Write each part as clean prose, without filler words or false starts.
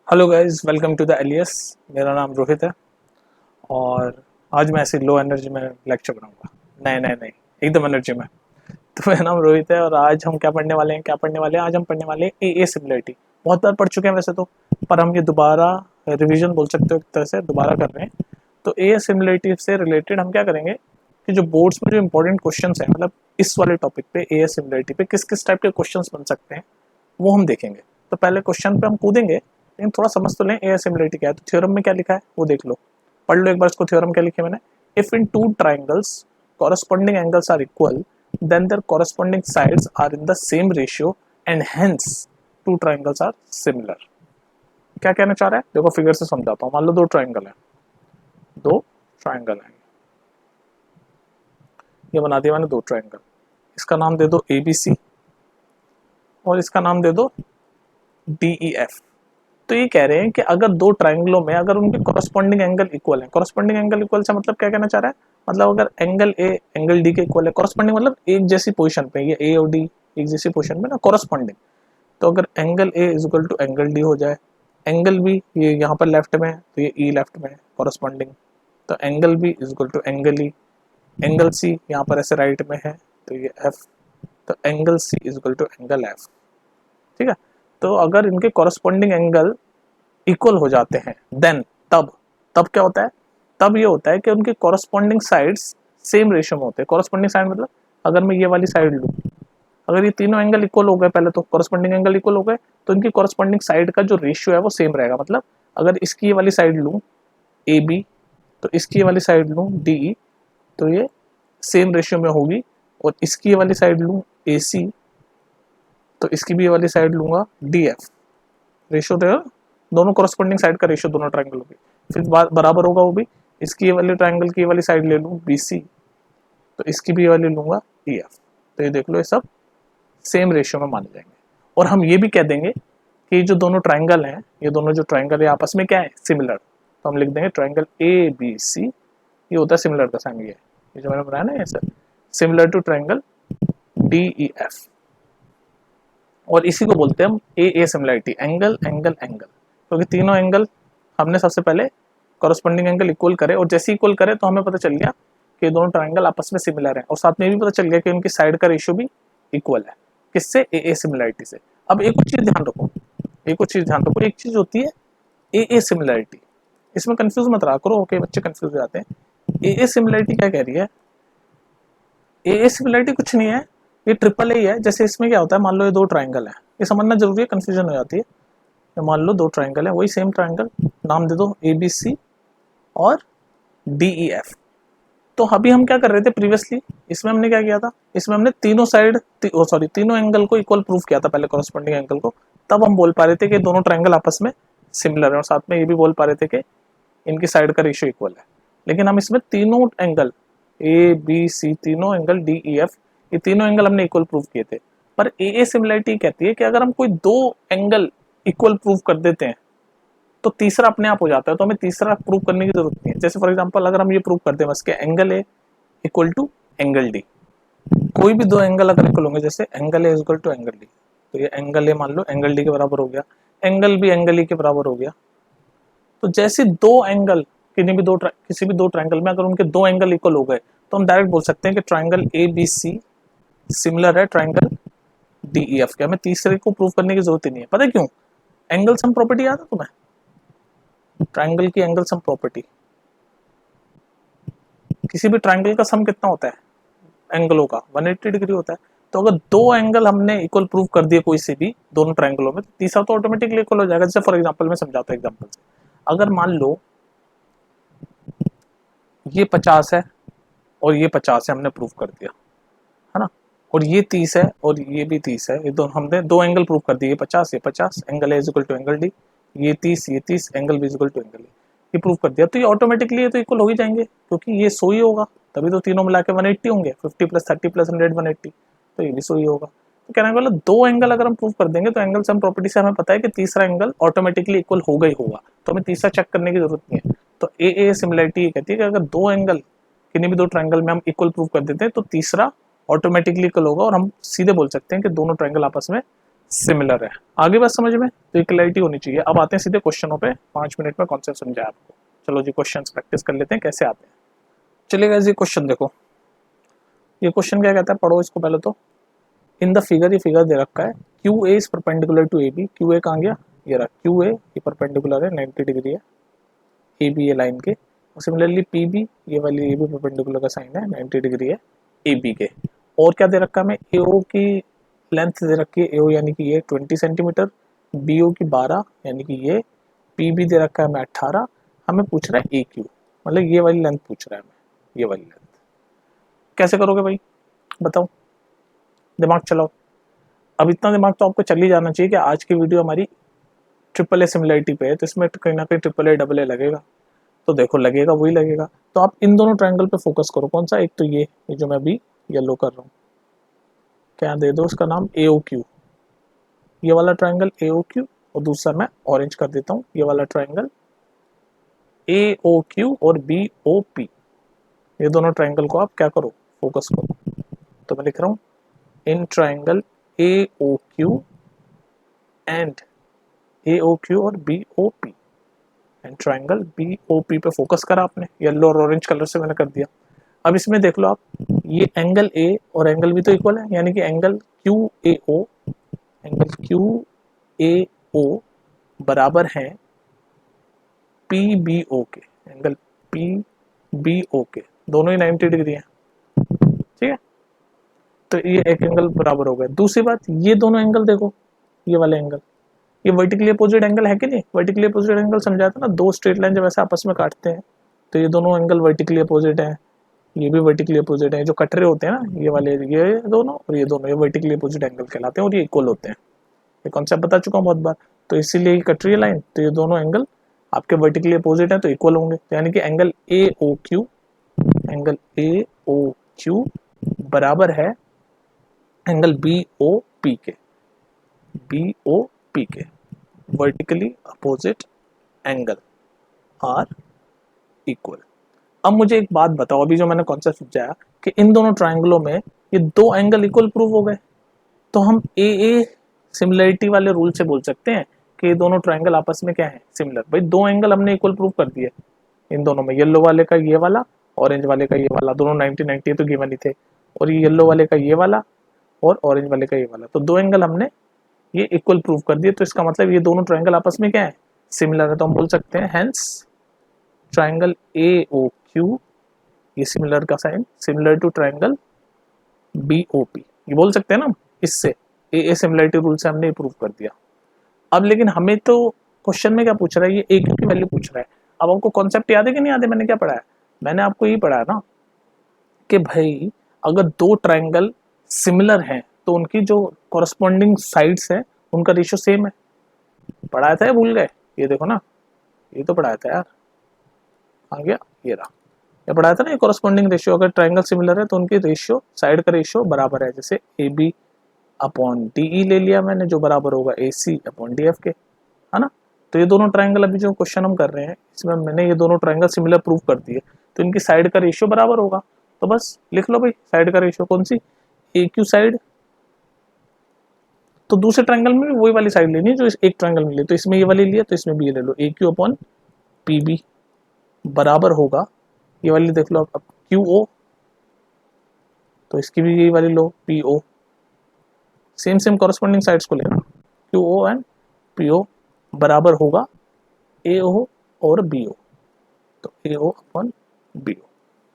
Hello guys, welcome to the Elias. मेरा नाम रोहित है और आज मैं ऐसी लो एनर्जी में लेक्चर बनाऊंगा। नहीं नहीं नहीं, एकदम एनर्जी में। तो मेरा नाम रोहित है और आज हम क्या पढ़ने वाले हैं। आज हम पढ़ने वाले हैं ए सिमिलरिटी। बहुत बार पढ़ चुके हैं वैसे तो, पर हम ये दोबारा रिवीजन बोल सकते हो, एक तरह से दोबारा कर रहे हैं। तो ए सिमिलरिटी से रिलेटेड हम क्या करेंगे कि जो बोर्ड्स में जो इंपॉर्टेंट क्वेश्चन हैं, मतलब इस वाले टॉपिक पे ए सिमिलरिटी पे किस किस टाइप के क्वेश्चन बन सकते हैं वो हम देखेंगे। तो पहले क्वेश्चन पे हम कूदेंगे, लेकिन थोड़ा समझ तो लें ए सिमिलरिटी क्या है। तो थ्योरम में क्या लिखा है वो देख लो, पढ़ लो एक बार इसको। थ्योरम क्या लिखे मैंने, if in two triangles corresponding angles are equal, then their corresponding sides are in the same ratio and hence two triangles are similar। क्या कहना चाह रहा है देखो, फिगर से समझाता हूँ। मान लो दो ट्राइंगल है, दो ट्राइंगल है, ये बना दिया मैंने दो ट्राइंगल। इसका नाम दे दो ए बी सी और इसका नाम दे दो डी ई एफ। तो ये कह रहे हैं कि अगर दो ट्राइंगलों में अगर उनके कॉरस्पॉन्डिंग एंगल इक्वल है, कॉरस्पॉन्डिंग एंगल इक्वल से मतलब क्या कहना चाह रहा है, मतलब अगर एंगल ए एंगल डी के इक्वल है, कॉरस्पॉन्डिंग मतलब एक जैसी पोजीशन पे, ये ए और डी एक जैसी पोजीशन पे ना, कॉरस्पॉन्डिंग। तो अगर angle A is equal to angle D हो जाए, एंगल बी ये यहाँ पर लेफ्ट में है तो ये ई लेफ्ट में है कॉरस्पॉन्डिंग, तो angle B is equal to angle E. Angle C यहाँ पर ऐसे राइट में है तो ये एफ, तो angle C is equal to angle F. ठीक है। तो अगर इनके कॉरस्पॉन्डिंग एंगल इक्वल हो जाते हैं देन तब तब क्या होता है, तब ये होता है कि उनके कॉरस्पॉन्डिंग साइड्स सेम रेशियो में होते हैं। कॉरस्पॉन्डिंग साइड मतलब अगर मैं ये वाली साइड लूँ, अगर ये तीनों एंगल इक्वल हो गए, पहले तो कॉरस्पॉन्डिंग एंगल इक्वल हो गए, तो इनकी कॉरस्पॉन्डिंग साइड का जो रेशियो है वो सेम रहेगा। मतलब अगर इसकी ये वाली साइड लूँ ए बी, तो इसकी ये वाली साइड लूँ डी ई, तो ये सेम रेशियो में होगी। और इसकी ये वाली साइड लूँ ए सी, तो इसकी भी ये वाली साइड लूंगा डी एफ। रेशियो रहेगा दोनों कॉरस्पॉन्डिंग साइड का रेशियो दोनों ट्राइंगलों की, फिर बराबर होगा वो भी। इसकी ये वाली ट्राइंगल की ये वाली साइड ले लूँ बी सी, तो इसकी भी ये वाली लूंगा ई एफ। तो ये देख लो, ये सब सेम रेशियो में माने जाएंगे। और हम ये भी कह देंगे कि जो दोनों ट्राइंगल हैं, ये दोनों जो ट्राइंगल है आपस में क्या है, सिमिलर। तो हम लिख देंगे ट्राइंगल ए बी सी, ये होता है सिमिलर का साइन। ये जो मैंने बनाया ना, ये sir similar to triangle D E F. और इसी को बोलते हैं हम A similarity, angle angle angle. क्योंकि तीनों एंगल हमने सबसे पहले कॉरस्पॉन्डिंग एंगल इक्वल करे, और जैसे इक्वल करे तो हमें पता चल गया कि दोनों ट्राइंगल आपस में सिमिलर हैं, और साथ में भी पता चल गया कि उनकी साइड का रेशियो भी इक्वल है। किससे, ए सिमिलरिटी से। अब एक और चीज ध्यान रखो, एक चीज होती है ए सिमिलरिटी, इसमें कंफ्यूज मत रहा करो। ओके, बच्चे कंफ्यूज हो जाते हैं। ए सिमिलरिटी क्या कह रही है, ए सिमिलरिटी कुछ नहीं है, ये ट्रिपल ए है। जैसे इसमें क्या होता है, मान लो ये दो ट्राइंगल है, ये समझना जरूरी है, कंफ्यूजन हो जाती है। तो मान लो दो ट्राइंगल है, वही सेम ट्राइंगल, नाम दे दो ए बी सी और डी ई एफ। तो अभी हम क्या कर रहे थे प्रीवियसली, इसमें हमने क्या किया था, इसमें हमने तीनों साइड तीनों एंगल को इक्वल प्रूफ किया था पहले, कॉरस्पॉन्डिंग एंगल को। तब हम बोल पा रहे थे कि दोनों ट्राइंगल आपस में सिमिलर है, और साथ में ये भी बोल पा रहे थे कि इनकी साइड का रेशियो इक्वल है। लेकिन हम इसमें तीनों एंगल ए बी सी, तीनों एंगल डी ई एफ, ये तीनों एंगल हमने इक्वल प्रूव किए थे। पर ए सिमिलरिटी कहती है कि अगर हम कोई दो एंगल इक्वल प्रूव कर देते हैं तो तीसरा अपने आप हो जाता है, तो हमें तीसरा प्रूव करने की जरूरत नहीं है। जैसे फॉर एग्जांपल अगर हम ये प्रूव कर दें बस के angle A equal to angle D, कोई भी दो एंगल अगर इक्वल होंगे, जैसे angle A equal to angle D, तो ये एंगल ए मान लो एंगल डी के बराबर हो गया, एंगल बी एंगल ई के बराबर हो गया। तो जैसे दो एंगल किसी भी दो ट्राइंगल में अगर उनके दो एंगल इक्वल हो गए, तो हम डायरेक्ट बोल सकते हैं कि triangle A B C similar है ट्राइंगल डी ई एफ के। हमें तीसरे को प्रूव करने की जरूरत ही नहीं है। पता है क्यों, एंगल सम प्रॉपर्टी याद है तुम्हें, ट्राइंगल की एंगल सम प्रॉपर्टी। किसी भी ट्राइंगल का सम कितना होता है एंगलों का, 180 डिग्री होता है। तो अगर दो एंगल हमने इक्वल प्रूव कर दिए कोई से भी दोनों ट्राइंगलों में, तो तीसरा तो ऑटोमेटिकली इक्वल हो जाएगा। जैसे फॉर एग्जांपल मैं समझाता हूँ एग्जांपल से, अगर मान लो ये 50 है और ये 50 है, हमने प्रूव कर दिया है ना, और ये 30 है और ये भी 30 है, ये दोनों हमने दो एंगल प्रूव कर दिए, ये 50 angle A is equal to angle D, ये 30 angle B is equal to angle A, ये प्रूव कर दिया। तो ये ऑटोमेटिकली ये तो इक्वल हो ही जाएंगे, क्योंकि ये 100 ही होगा, तभी तो तीनों मिला के 180 होंगे, 50 प्लस 30 प्लस 100 180, तो ये भी 100 ही होगा। तो कहने का मतलब दो एंगल अगर हम प्रूव कर देंगे तो एंगल सम प्रॉपर्टी से हमें पता है कि तीसरा एंगल ऑटोमेटिकली इक्वल होगा ही होगा, तो हमें तीसरा चेक करने की जरूरत नहीं है। तो ए सिमिलरिटी कहती है कि अगर दो एंगल किन्हीं भी दो ट्राइंगल में हम इक्वल प्रूव कर देते हैं तो तीसरा ऑटोमेटिकली इक्वल होगा, और हम सीधे बोल सकते हैं कि दोनों ट्राइंगल आपस में सिमिलर है। आगे बात समझ में, तो क्लैरिटी होनी चाहिए। अब आते हैं सीधे क्वेश्चनों पे, 5 मिनट में कॉन्सेप्ट समझाए आपको। चलो जी क्वेश्चन प्रैक्टिस कर लेते हैं कैसे आते हैं। चलिएगा जी क्वेश्चन देखो, ये क्वेश्चन क्या कहता है, पढ़ो इसको पहले तो। इन द फिगर, ये फिगर दे रखा है, Q A is perpendicular to A B. Q A कहाँ गया, ये रहा क्यू ए, ये परपेंडिकुलर है 90 डिग्री है ए बी ए लाइन के। और सिमिलरली पी बी, ये वाली ये भी परपेंडिकुलर का साइन है 90 डिग्री है ए बी के। और क्या दे रखा है हमें, ए ओ की लेंथ दे रखी है, ए ओ यानी कि ये 20 सेंटीमीटर, बी ओ की 12 यानी कि ये, पी बी दे रखा है हमें 18। हमें पूछ रहा है ए क्यू, मतलब ये वाली लेंथ पूछ रहा है हमें, ये वाली लेंथ। कैसे करोगे भाई बताओ, दिमाग चलाओ। अब इतना दिमाग तो आपको चल ही जाना चाहिए कि आज की वीडियो हमारी ट्रिपल ए सिमिलरिटी पे है, तो इसमें कहीं ना कहीं ट्रिपल ए डबल ए लगेगा। तो देखो लगेगा वही लगेगा, तो आप इन दोनों ट्रायंगल पे फोकस करो। कौन सा, एक तो ये जो मैं अभी येलो कर रहा हूँ, क्या दे दो इसका नाम, ए ओ क्यू, ये वाला ट्रायंगल ए ओ क्यू। और दूसरा मैं ऑरेंज कर देता हूँ, ये वाला ट्रायंगल ए ओ क्यू और बी ओ पी। ये दोनों ट्रायंगल को आप क्या करो, फोकस करो। तो मैं लिख रहा हूँ in triangle A O Q and A O Q और B O P, and triangle B O P पे फोकस करा आपने, येलो और ऑरेंज कलर से मैंने कर दिया। अब इसमें देख लो आप, ये एंगल ए और एंगल बी तो इक्वल है, यानी कि angle Q A O, angle Q A O बराबर है पी बी ओ के, एंगल पी बी ओ के, दोनों ही 90 डिग्री है, ठीक है। तो ये एक एंगल बराबर हो गया। दूसरी बात, ये दोनों एंगल देखो, ये वाले एंगल, ये वर्टिकली अपोजिट एंगल है कि नहीं। वर्टिकली अपोजिट एंगल समझाया था ना, दो स्ट्रेट लाइन जब ऐसे आपस में काटते हैं तो ये दोनों एंगल वर्टिकली अपोजिट है, ये भी वर्टिकली अपोजिट है। जो कट रहे होते हैं ना ये वाले, ये दोनों और ये दोनों, ये वर्टिकली अपोजिट एंगल कहलाते हैं और ये इक्वल होते हैं। ये कॉन्सेप्ट बता चुका हूँ बहुत बार। तो इसीलिए ये कट रही है लाइन, तो ये दोनों एंगल आपके वर्टिकली अपोजिट है तो इक्वल होंगे। तो यानी कि angle A O Q, angle A O Q बराबर है एंगल बी ओ पी के, बी ओ पी के, vertically opposite angle are equal. अब मुझे एक बात बताओ, अभी जो मैंने कॉन्सेप्ट समझाया कि इन दोनों ट्रायंगलों में ये दो एंगल इक्वल प्रूव हो गए, तो हम ए सिमिलरिटी वाले रूल से बोल सकते हैं कि ये दोनों ट्रायंगल आपस में क्या है, सिमिलर। भाई दो एंगल हमने इक्वल प्रूव कर दिए इन दोनों में, येलो वाले का ये वाला, ऑरेंज वाले का ये वाला, दोनों 90-90 तो गिवन ही थे। और ये येलो वाले का ये वाला और ऑरेंज वाले का ये वाला, तो दो एंगल हमने ये इक्वल प्रूव कर दिए। तो इसका मतलब ये दोनों ट्रायंगल आपस में क्या है, सिमिलर है। तो हम बोल सकते हैं hence triangle A O Q, ये सिमिलर का sign, similar to triangle B O P, ये बोल सकते हैं ना। इससे ए सिमिलरिटी रूल से हमने प्रूव कर दिया। अब लेकिन हमें तो क्वेश्चन में क्या पूछ रहा है, ये ए क्यू की वैल्यू पूछ रहा है। अब आपको कॉन्सेप्ट याद है कि नहीं याद है, मैंने क्या पढ़ाया, मैंने आपको यही पढ़ाया ना कि भाई अगर दो ट्रायंगल सिमिलर हैं तो उनकी जो कॉरस्पॉन्डिंग साइड्स है उनका रेशियो सेम है। पढ़ाया था या भूल गए, ये देखो ना, ये तो पढ़ाया था यार, आ गया ये रहा, ये पढ़ाया था ना। ये कॉरस्पॉन्डिंग रेशियो, अगर ट्रायंगल सिमिलर है तो उनकी रेशियो, साइड का रेशियो बराबर है। जैसे A B upon D E ले लिया मैंने, जो बराबर होगा A C upon D F के, है ना। तो ये दोनों ट्रायंगल अभी जो क्वेश्चन हम कर रहे हैं इसमें मैंने ये दोनों ट्रायंगल सिमिलर प्रूव कर दिए, तो इनकी साइड का रेशियो बराबर होगा। तो बस लिख लो भाई साइड का रेशियो कौन सी, ए क्यू साइड। तो दूसरे ट्रायंगल में भी वही वाली साइड लेनी है जो इस एक ट्रायंगल में ली, तो इसमें ये वाली लिया तो इसमें भी ये ले लो, ए क्यू अपॉन पी बी बराबर होगा, ये वाली देख लो अब क्यू ओ, तो इसकी भी यही वाली लो P O, same same corresponding sides को लेना, Q O and P O बराबर होगा ए ओ और बी ओ, तो ए ओ अपॉन बी ओ।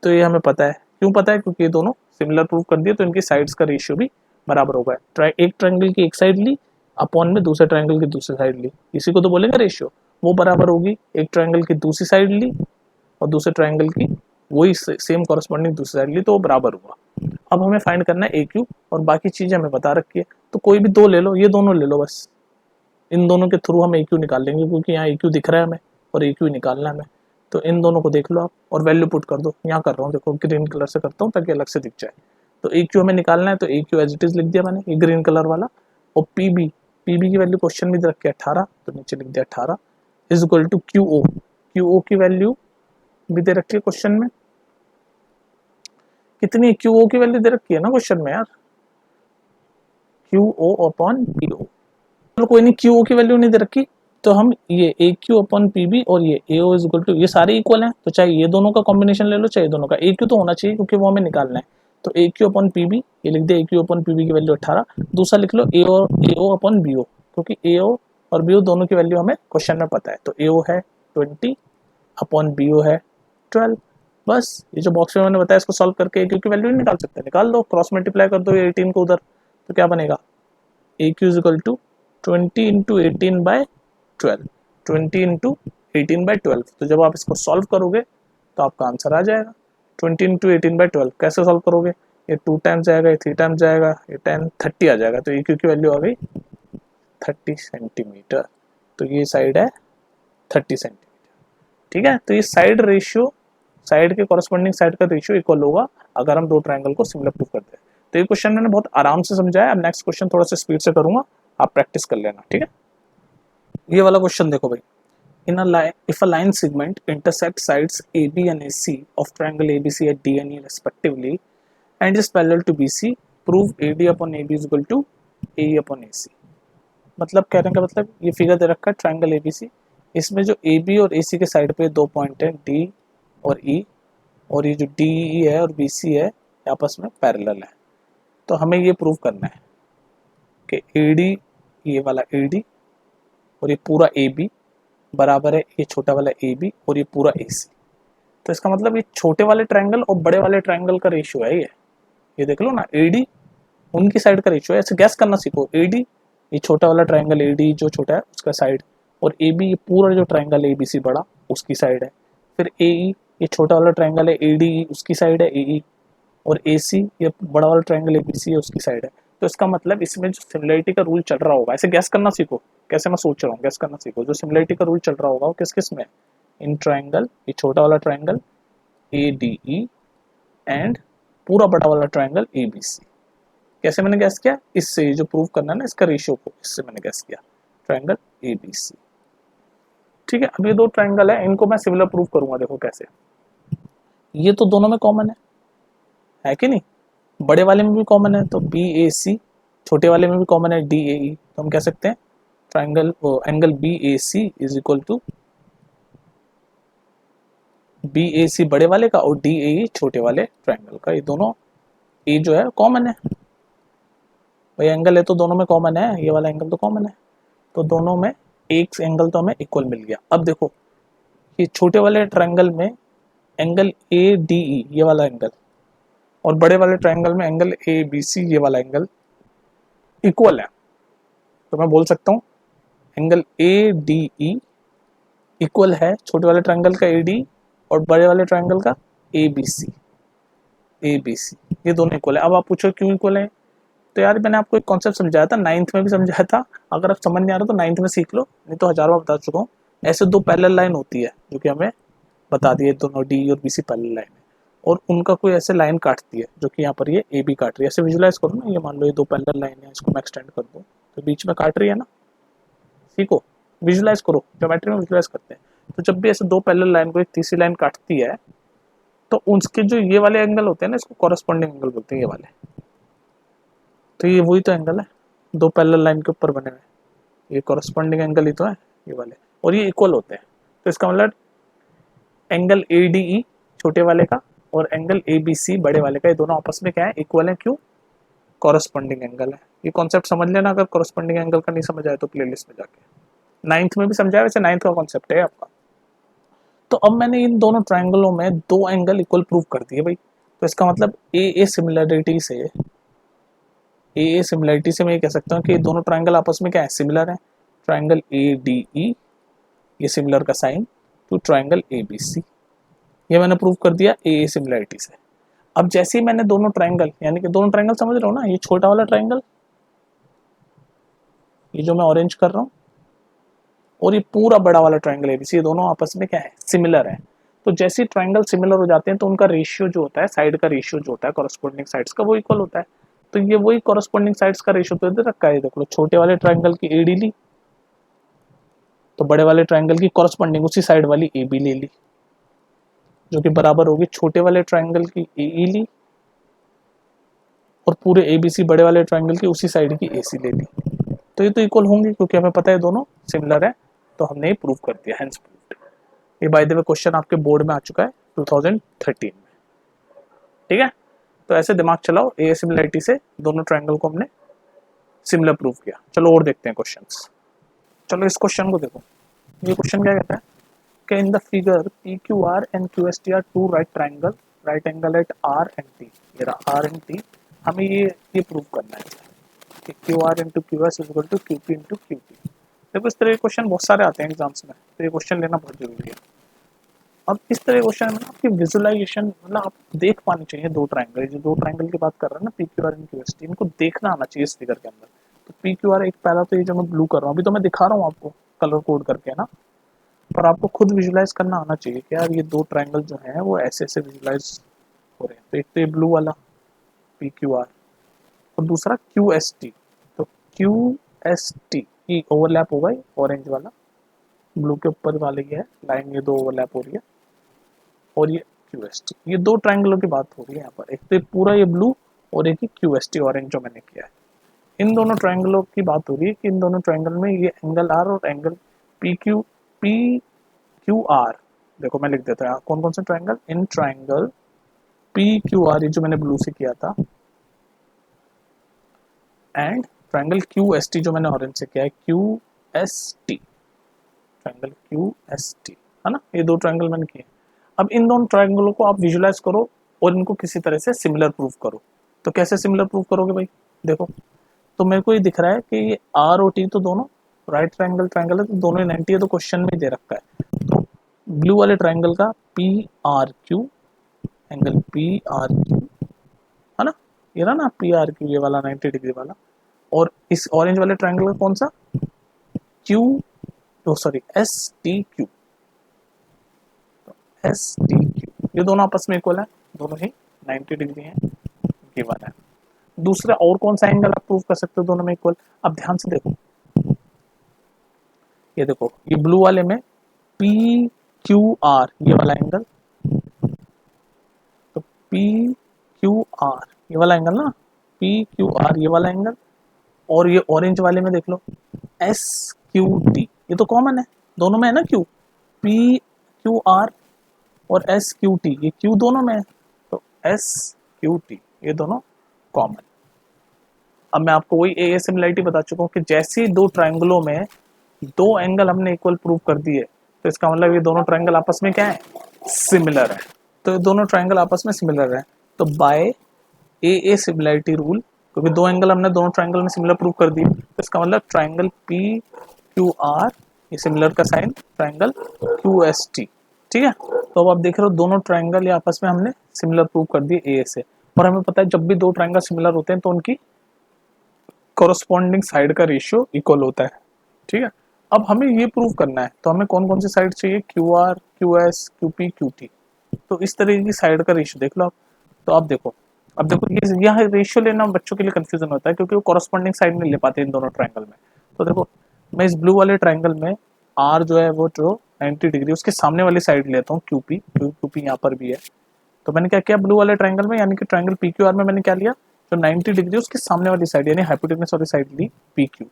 तो ये हमें पता है, क्यों पता है, क्योंकि ये दोनों सिमिलर प्रूव कर दिए तो इनकी साइड्स का रेशियो भी बराबर होगा। एक ट्रायंगल की एक साइड ली अपॉन में दूसरे ट्रायंगल की दूसरी साइड ली, इसी को तो बोलेंगे रेशियो। वो बराबर होगी एक ट्रायंगल की दूसरी साइड ली और दूसरे ट्रायंगल की वही सेम कॉरस्पॉन्डिंग दूसरी साइड ली, तो वो बराबर हुआ। अब हमें फाइंड करना है ए क्यू, और बाकी चीजें हमें बता रखी है, तो कोई भी दो ले लो, ये दोनों ले लो बस, इन दोनों के थ्रू हम ए क्यू निकाल लेंगे, क्योंकि यहाँ ए क्यू दिख रहा है हमें और ए क्यू निकालना है हमें। तो इन दोनों को देख लो आप और वैल्यू पुट कर दो। यहाँ कर रहा हूँ देखो, ग्रीन कलर से करता हूँ ताकि अलग से दिख जाए। तो ए क्यू हमें निकालना है, तो ए क्यू एज इट इज लिख दिया मैंने, ये ग्रीन कलर वाला। और पी बी की वैल्यू क्वेश्चन में दे रखी है 18, तो नीचे लिख दिया 18 is equal to Q O की वैल्यू भी दे रखी है क्वेश्चन में, कितनी क्यू ओ की वैल्यू दे रखी है ना क्वेश्चन में यार, Q O upon P O, चलो कोई नहीं, क्यू ओ की वैल्यू नहीं दे रखी, तो हम ये ए क्यू अपॉन पी बी और ये ए ओ इज इक्वल टू, ये सारे इक्वल हैं, तो चाहे ये दोनों का कॉम्बिनेशन ले लो चाहे दोनों का, ए क्यू तो होना चाहिए क्योंकि वो हमें निकालना है। तो ए क्यू अपॉन पी बी, ये लिख दे ए क्यू अपॉन पी बी की वैल्यू 18। दूसरा लिख लो ए ओ अपॉन बी ओ, क्योंकि ए ओ और बी ओ दोनों की वैल्यू हमें क्वेश्चन में पता है। तो ए ओ है 20 अपॉन बी ओ है 12। बस ये जो बॉक्स में मैंने बताया इसको सॉल्व करके ए क्यू की वैल्यू निकाल सकते हैं, निकाल दो, क्रॉस मल्टीप्लाई कर दो 18 को उधर, तो क्या बनेगा A Q is equal to 20 into 18/12, 20 into 18/12। तो जब आप इसको सॉल्व करोगे तो आपका आंसर आ जाएगा 20 इंटू 18/12। कैसे सॉल्व करोगे, ये 2 टाइम्स जाएगा, ये 3 टाइम्स जाएगा, ये 10 30 आ जाएगा, तो ए क्यू की वैल्यू आ गई 30 सेंटीमीटर। तो ये साइड है 30 सेंटीमीटर। ठीक है, तो ये साइड रेशियो, साइड के कॉरस्पॉन्डिंग साइड का रेशियो इक्वल होगा अगर हम दो ट्रायंगल को सिमिलर प्रूव करते हैं। तो ये क्वेश्चन मैंने बहुत आराम से समझाया। अब नेक्स्ट क्वेश्चन थोड़ा सा स्पीड से करूंगा, आप प्रैक्टिस कर लेना। ठीक है, ये वाला क्वेश्चन देखो भाई, in a line, if a line segment intersects sides AB and AC of triangle ABC at D and E respectively and is parallel to BC, prove AD upon AB is equal to AE upon AC। मतलब कहने का मतलब, ये figure दे रखा है triangle ABC, इसमें जो AB और AC के साइड पे दो पॉइंट है D और E, और ये जो DE है और BC है आपस में पैरेलल है। तो हमें ये प्रूव करना है कि AD, ये वाला AD और ये पूरा AB बराबर है ये छोटा वाला ए बी और ये पूरा ए सी। तो इसका मतलब ये छोटे वाले ट्रायंगल और बड़े वाले ट्रायंगल का रेशियो है ये देख लो ना, ए डी उनकी साइड का रेशियो है। ऐसे गैस करना सीखो, ए डी ये छोटा वाला ट्रायंगल ए डी जो छोटा है उसका साइड, और ए बी ये पूरा जो ट्रायंगल ए बी सी बड़ा उसकी साइड है। फिर ए ई ये छोटा वाला ट्रायंगल है ए डी ई उसकी साइड है ए ई, और ए सी ये बड़ा वाला ट्रायंगल ए बी सी है उसकी साइड है। तो इसका मतलब इसमें जो सिमिलरिटी का रूल चल रहा होगा, ऐसे गैस करना सीखो, कैसे मैं सोच रहा हूँ गैस करना सीखो। जो सिमिलरिटी का रूल चल रहा होगा वो किस किस में, इन ट्रायंगल, ये छोटा वाला triangle A D E and पूरा बड़ा वाला ट्रायंगल ए बी सी। कैसे मैंने गैस किया, इससे जो प्रूव करना है ना इसका रेशियो को, इससे मैंने गैस किया ट्रायंगल ए बी सी। ठीक है, अब ये दो ट्रायंगल है, इनको मैं सिमिलर प्रूव करूंगा। देखो कैसे, ये तो दोनों में कॉमन है कि नहीं, बड़े वाले में भी कॉमन है तो बी ए सी, छोटे वाले में भी कॉमन है डी ए ई। तो हम कह सकते हैं triangle angle B A C is equal to B A C बड़े वाले का और डी ए ई छोटे वाले ट्रायंगल का। ये दोनों ए जो है कॉमन है भाई, एंगल है तो दोनों में कॉमन है, ये वाला एंगल तो कॉमन है, तो दोनों में एक एंगल तो हमें इक्वल मिल गया। अब देखो ये छोटे वाले ट्रायंगल में एंगल ए डी ई ये वाला एंगल, और बड़े वाले ट्रायंगल में एंगल ए बी सी ये वाला एंगल इक्वल है। तो मैं बोल सकता हूँ angle A D E equal है छोटे वाले ट्रायंगल का ए डी और बड़े वाले ट्रायंगल का ए बी सी, ये दोनों इक्वल है। अब आप पूछो क्यों इक्वल है, तो यार मैंने आपको एक कॉन्सेप्ट समझाया था, 9th में भी समझाया था। अगर आप समझ नहीं आ रहा तो 9th में सीख लो, नहीं तो हजारों बार बता चुका हूँ। ऐसे दो पैरेलल लाइन होती है जो कि हमें बता दिए, दोनों डी और बी सी पैरेलल लाइन है, और उनका कोई ऐसे लाइन काटती है जो कि यहाँ पर ये ए बी काट रही है। ऐसे विजुलाइज करो ना, ये मान लो ये दो पैरेलल लाइन है, इसको मैं एक्सटेंड कर दूँ तो बीच में काट रही है ना, सीखो विजुलाइज करो, ज्योमेट्री में विजुलाइज करते हैं। तो जब भी ऐसे दो पैरेलल लाइन को एक तीसरी लाइन काटती है तो उसके जो ये वाले एंगल होते हैं ना, इसको कॉरेस्पॉन्डिंग एंगल बोलते हैं ये वाले। तो ये वही तो एंगल है दो पैरेलल लाइन के ऊपर बने हुए, ये कॉरेस्पॉन्डिंग एंगल ही तो है ये वाले, और ये इक्वल होते हैं। तो इसका मतलब एंगल ए डी ई छोटे वाले का और एंगल ए बी सी बड़े वाले का, ये दोनों आपस में क्या है, इक्वल है। क्यों, कॉरेस्पॉन्डिंग एंगल है। ये कॉन्सेप्ट समझ लेना, अगर कॉरेस्पॉन्डिंग एंगल का नहीं समझ आए तो प्लेलिस्ट में जाके 9th में भी समझाया, वैसे 9th का कॉन्सेप्ट है आपका। तो अब मैंने इन दोनों ट्रायंगलों में दो एंगल इक्वल प्रूव कर दिए भाई। तो इसका मतलब ए सिमिलरिटी से मैं ये कह सकता हूँ कि दोनों ट्रायंगल आपस में क्या है, सिमिलर है। ट्रायंगल ए डी ई ये सिमिलर का sign to triangle A B C, ये मैंने प्रूव कर दिया ए सिमिलरिटी से। अब जैसे ही मैंने दोनों ट्रायंगल, यानी कि दोनों ट्रायंगल समझ रहे हो ना, ये छोटा वाला ट्रायंगल ये जो मैं ऑरेंज कर रहा हूँ, और ये पूरा बड़ा वाला ट्रायंगल एबीसी, ये दोनों आपस में क्या है, सिमिलर है। तो जैसे ट्रायंगल सिमिलर हो जाते हैं तो उनका रेशियो जो होता है, साइड का रेशियो जो होता है कॉरेस्पॉन्डिंग साइड्स का, वो इक्वल होता है। तो ये वही कॉरेस्पॉन्डिंग साइड्स का रेशियो तो इधर रखा है, देख लो छोटे वाले ट्रायंगल की एडी ली तो बड़े वाले ट्रायंगल की कॉरेस्पॉन्डिंग उसी साइड वाली ए बी ले ली, जो कि बराबर होगी छोटे वाले ट्रायंगल की ए ई ली और पूरे ए बी सी बड़े वाले ट्रायंगल की उसी साइड की ए सी ले ली। तो ये तो इक्वल होंगे क्योंकि हमें पता है दोनों सिमिलर है, तो हमने ये प्रूव कर दिया, हेंस प्रूव्ड। ये बाय द वे क्वेश्चन आपके बोर्ड में आ चुका है 2013 में, ठीक है। तो ऐसे दिमाग चलाओ, ए सिमिलरिटी से दोनों ट्रायंगल को हमने सिमिलर प्रूव किया। चलो और देखते हैं क्वेश्चंस। चलो इस क्वेश्चन को देखो, ये क्वेश्चन क्या कहता है कि in the figure P Q R and Q S T are two right angle at R and T, ये रहा आर एंड टी, हमें ये प्रूव करना है कि Q R into Q S equal to Q P into Q T. देखो इस तरह के क्वेश्चन बहुत सारे आते हैं एग्जाम्स में, तो ये क्वेश्चन लेना बहुत जरूरी है। अब इस तरह के क्वेश्चन में ना आपकी विजुअलाइजेशन, मतलब आप देख पानी चाहिए दो ट्रायंगल, जो दो ट्रायंगल की बात कर रहे हैं ना P Q R and Q S T, इनको देखना आना चाहिए इस फिगर के अंदर। तो पी क्यू आर एक पहला तो ये जो मैं ब्लू कर रहा हूँ, अभी तो मैं दिखा रहा हूँ आपको कलर कोड करके ना, पर आपको खुद विजुलाइज करना आना चाहिए कि यार ये दो ट्रायंगल जो हैं वो ऐसे ऐसे विजुलाइज हो रहे हैं। तो एक तो ये ब्लू वाला पी क्यू आर और दूसरा क्यू एस टी। तो क्यू एस टी की ओवरलैप होगा ये ऑरेंज वाला, ब्लू के ऊपर वाले ये है लाइन, ये दो ओवरलैप हो रही है, और ये क्यू एस टी। ये दो ट्रायंगलों की बात हो रही है यहाँ पर, एक तो पूरा ये ब्लू और एक ही क्यू एस टी ऑरेंज जो मैंने किया है। इन दोनों ट्रायंगलों की बात हो रही है कि इन दोनों ट्रायंगल में ये एंगल आर और एंगल पी क्यू आर, देखो मैं लिख देता हूँ कौन कौन से triangle, in triangle P Q R, ये जो मैंने ब्लू से किया था, and triangle Q S T जो मैंने ऑरेंज से किया है, Q S T, triangle Q S T, है ना, ये दो ट्रायंगल मैंने किए। अब इन दोनों ट्रायंगलों को आप विजुलाइज करो और इनको किसी तरह से सिमिलर प्रूफ करो। तो कैसे सिमिलर प्रूफ करोगे भाई, देखो तो मेरे को ये दिख रहा है कि ये आर और टी तो दोनों राइट ट्रायंगल है, तो दोनों ही 90 है, तो क्वेश्चन में दे रखा है। तो ब्लू वाले ट्रायंगल का P R Q, angle P R Q, है ना, ये रहा ना पी आर क्यू, ये वाला 90 डिग्री वाला, और इस ऑरेंज वाले ट्रायंगल का कौन सा, क्यू, तो sorry S T Q, S T Q, ये दोनों आपस में इक्वल है, दोनों ही 90 डिग्री है, गिवन है। दूसरा और कौन सा एंगल आप प्रूव कर सकते हो दोनों में इक्वल, अब ध्यान से देखो, ये देखो ये ब्लू वाले में पी क्यू आर ये वाला एंगल, तो पी क्यू आर ये वाला एंगल ना, पी क्यू आर ये वाला एंगल, और ये ऑरेंज वाले में देख लो एस क्यू टी, ये तो कॉमन है दोनों में है ना, क्यू पी क्यू आर और एस क्यू टी, ये क्यू दोनों में है, तो एस क्यू टी ये दोनों कॉमन। अब मैं आपको वही ए सिमिलरिटी बता चुका हूँ कि जैसे दो ट्रायंगलों में दो एंगल हमने इक्वल प्रूव कर दिए, तो इसका मतलब ये दोनों ट्रायंगल आपस में क्या है, सिमिलर है। तो ये दोनों ट्रायंगल आपस में सिमिलर है, तो बाय ए सिमिलरिटी रूल, क्योंकि दो एंगल हमने दोनों ट्रायंगल में सिमिलर प्रूव कर दिए, तो इसका मतलब ट्रायंगल पी क्यू आर ये सिमिलर का sign triangle Q S T, ठीक है। तो अब आप देख रहे हो दोनों ट्रायंगल ये आपस में हमने सिमिलर प्रूव कर दिए ए से, और हमें पता है जब भी दो ट्रायंगल सिमिलर होते हैं तो उनकी कोरोस्पॉन्डिंग साइड का रेशियो इक्वल होता है, ठीक है। अब हमें ये प्रूव करना है, तो हमें कौन कौन सी साइड चाहिए, Q R Q S Q P Q T, तो इस तरह की साइड का रेशियो देख लो आप। तो आप देखो, अब देखो ये यह रेशियो लेना बच्चों के लिए कंफ्यूजन होता है क्योंकि वो कोरोस्पॉन्डिंग साइड नहीं ले पाते इन दोनों ट्रायंगल में। तो देखो मैं इस ब्लू वाले ट्रायंगल में आर जो है वो जो 90 डिग्री उसके सामने वाली साइड लेता हूँ, क्यूपी, क्यूपी यहाँ पर भी है। तो मैंने क्या किया ब्लू वाले ट्रायंगल में, यानी कि ट्रायंगल पी क्यू आर में मैंने क्या लिया, जो 90 डिग्री उसके सामने वाली साइड यानी हाइपोटेनस वाली साइड ली पी क्यू,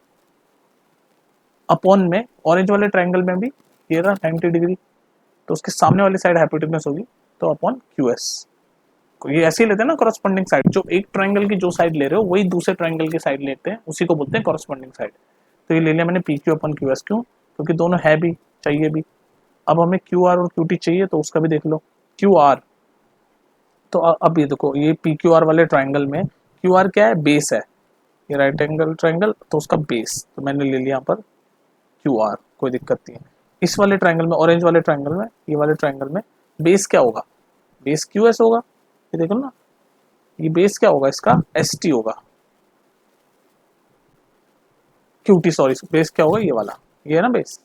अपॉन में ऑरेंज वाले ट्रायंगल में भी ये रहा 90 डिग्री, तो उसके सामने वाली साइड हाइपोटेनस होगी, तो अपॉन क्यू एस। ये ऐसे ही लेते हैं ना कॉरेस्पॉन्डिंग साइड, जो एक ट्रायंगल की जो साइड ले रहे हो वही दूसरे ट्रायंगल की साइड लेते हैं, उसी को बोलते हैं कॉरेस्पॉन्डिंग साइड। तो ये ले लिया मैंने P Q upon Q S, क्यों, क्योंकि दोनों है भी, चाहिए भी। अब हमें क्यू आर और क्यू टी चाहिए, तो उसका भी देख लो क्यू आर, तो अब ये देखो ये पी क्यू आर वाले ट्रायंगल में क्यू आर क्या है, बेस है, ये राइट एंगल ट्रायंगल, तो उसका बेस, तो मैंने ले लिया यहाँ पर क्यू आर, कोई दिक्कत नहीं है। इस वाले ट्रायंगल में, ऑरेंज वाले ट्रायंगल में, ये वाले ट्रायंगल में बेस क्या होगा, बेस क्यू एस होगा, ये देखो ना, ये बेस क्या होगा इसका, एस टी होगा, क्यू टी सॉरी, बेस क्या होगा ये वाला, ये है ना बेस,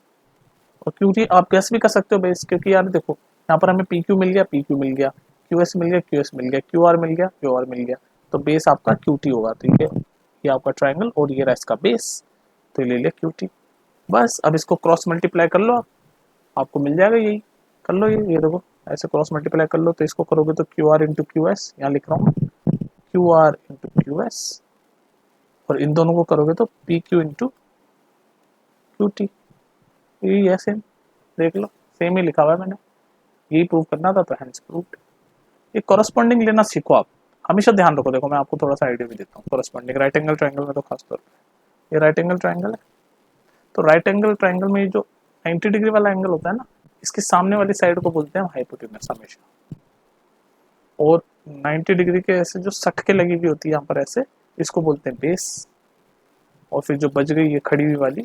और क्यू टी आप गैस भी कर सकते हो बेस, क्योंकि यार देखो यहाँ पर हमें पी क्यू मिल गया, पी क्यू मिल गया, क्यू एस मिल गया, क्यू एस मिल गया, क्यू आर मिल गया, क्यू आर मिल गया, तो बेस आपका क्यू टी होगा। तो ये आपका ट्रायंगल और ये रहा इसका बेस, तो ये ले लिया क्यू टी। बस अब इसको क्रॉस मल्टीप्लाई कर लो आप, आपको मिल जाएगा यही, कर लो ये देखो ऐसे क्रॉस मल्टीप्लाई कर लो, तो इसको करोगे तो Q R into Q S, यहाँ लिख रहा हूँ Q R into Q S, और इन दोनों को करोगे तो पी क्यू इंटू QT, यही है सेम, देख लो सेम ही लिखा हुआ है मैंने, यही प्रूव करना था तो हैंस प्रूव्ड। ये कॉरस्पॉन्डिंग लेना सीखो आप, हमेशा ध्यान रखो। देखो मैं आपको थोड़ा सा आइडिया भी देता हूँ, कॉरस्पॉन्डिंग राइट एंगल ट्रायंगल में तो खास तौर पे, ये राइट एंगल ट्रायंगल है, तो राइट एंगल ट्रायंगल में ये जो 90 डिग्री वाला एंगल होता है ना, इसके सामने वाली साइड को बोलते हैं हाइपोटेनस हमेशा, और 90 डिग्री के ऐसे जो सट के लगी हुई होती है यहाँ पर ऐसे, इसको बोलते हैं बेस। और फिर जो बच गई ये खड़ी हुई वाली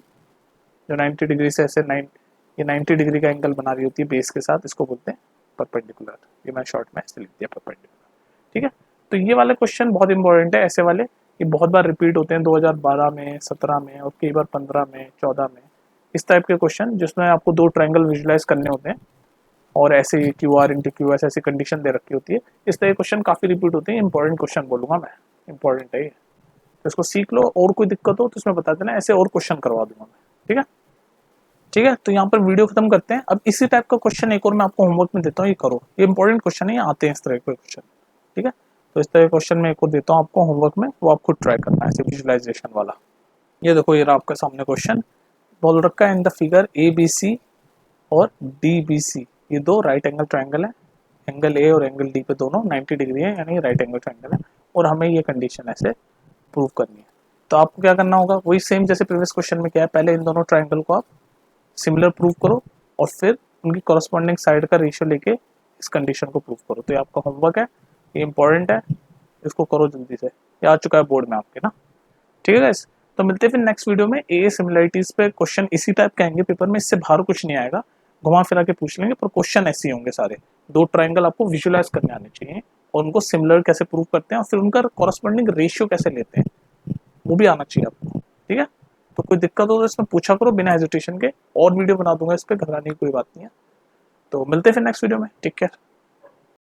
जो 90 डिग्री से ऐसे ये 90 डिग्री का एंगल बना रही होती है बेस के साथ, इसको बोलते हैं परपेंडिकुलर। ये मैं शॉर्ट में ऐसे लिख दिया परपेंडिकुलर, ठीक है। तो ये वाले क्वेश्चन बहुत इंपॉर्टेंट है, ऐसे वाले ये बहुत बार रिपीट होते हैं 2012 में, 17 में और कई बार 15 में, 14 में, इस टाइप के क्वेश्चन जिसमें आपको दो ट्रायंगल विजुलाइज करने होते हैं और ऐसे Q R into Q S ऐसी कंडीशन दे रखी होती है। इस तरह के क्वेश्चन काफी रिपीट होते हैं, इंपॉर्टेंट क्वेश्चन बोलूंगा मैं, इंपॉर्टेंट है ये, तो इसको सीख लो। और कोई दिक्कत हो तो इसमें बता देना, ऐसे और क्वेश्चन करवा दूंगा मैं, ठीक है। ठीक है, तो यहाँ पर वीडियो खत्म करते हैं। अब इसी टाइप का क्वेश्चन एक और मैं आपको होमवर्क में देता हूँ, ये करो, ये इंपॉर्टेंट क्वेश्चन है, ये आते हैं इस तरह के क्वेश्चन, ठीक है। तो इस तरह के क्वेश्चन मैं एक और देता हूँ आपको होमवर्क में, वो आप खुद ट्राई करना है ऐसे विजुअलाइजेशन वाला। ये देखो, ये रहा आपके सामने क्वेश्चन, बोल रखा है इन द फिगर ABC और DBC, ये दो राइट एंगल ट्रायंगल है, एंगल ए और एंगल डी पे दोनों 90 डिग्री है, यानी राइट एंगल ट्रायंगल है, और हमें ये कंडीशन ऐसे प्रूव करनी है। तो आपको क्या करना होगा, वही सेम जैसे प्रीवियस क्वेश्चन में क्या है, पहले इन दोनों ट्रायंगल को आप सिमिलर प्रूव करो और फिर उनकी कॉरस्पॉन्डिंग साइड का रेशियो लेके इस कंडीशन को प्रूव करो। तो ये आपका होमवर्क है, ये इंपॉर्टेंट है, इसको करो जल्दी से, ये आ चुका है बोर्ड में आपके ना, ठीक है गाइस। तो मिलते हैं फिर नेक्स्ट वीडियो में। ए सिमिलरिटीज पे क्वेश्चन इसी टाइप के आएंगे पेपर में, इससे बाहर कुछ नहीं आएगा, घुमा फिरा के पूछ लेंगे, पर क्वेश्चन ऐसे ही होंगे सारे। दो ट्रायंगल आपको विजुअलाइज करने आने चाहिए और उनको सिमिलर कैसे प्रूव करते हैं और फिर उनका कॉरस्पॉन्डिंग रेशियो कैसे लेते हैं, वो भी आना चाहिए आपको, ठीक है। तो कोई दिक्कत हो तो इसमें पूछा करो बिना हेजिटेशन के, और वीडियो बना दूंगा इस पर, घबराने की कोई बात नहीं है। तो मिलते हैं फिर नेक्स्ट वीडियो में, टेक केयर।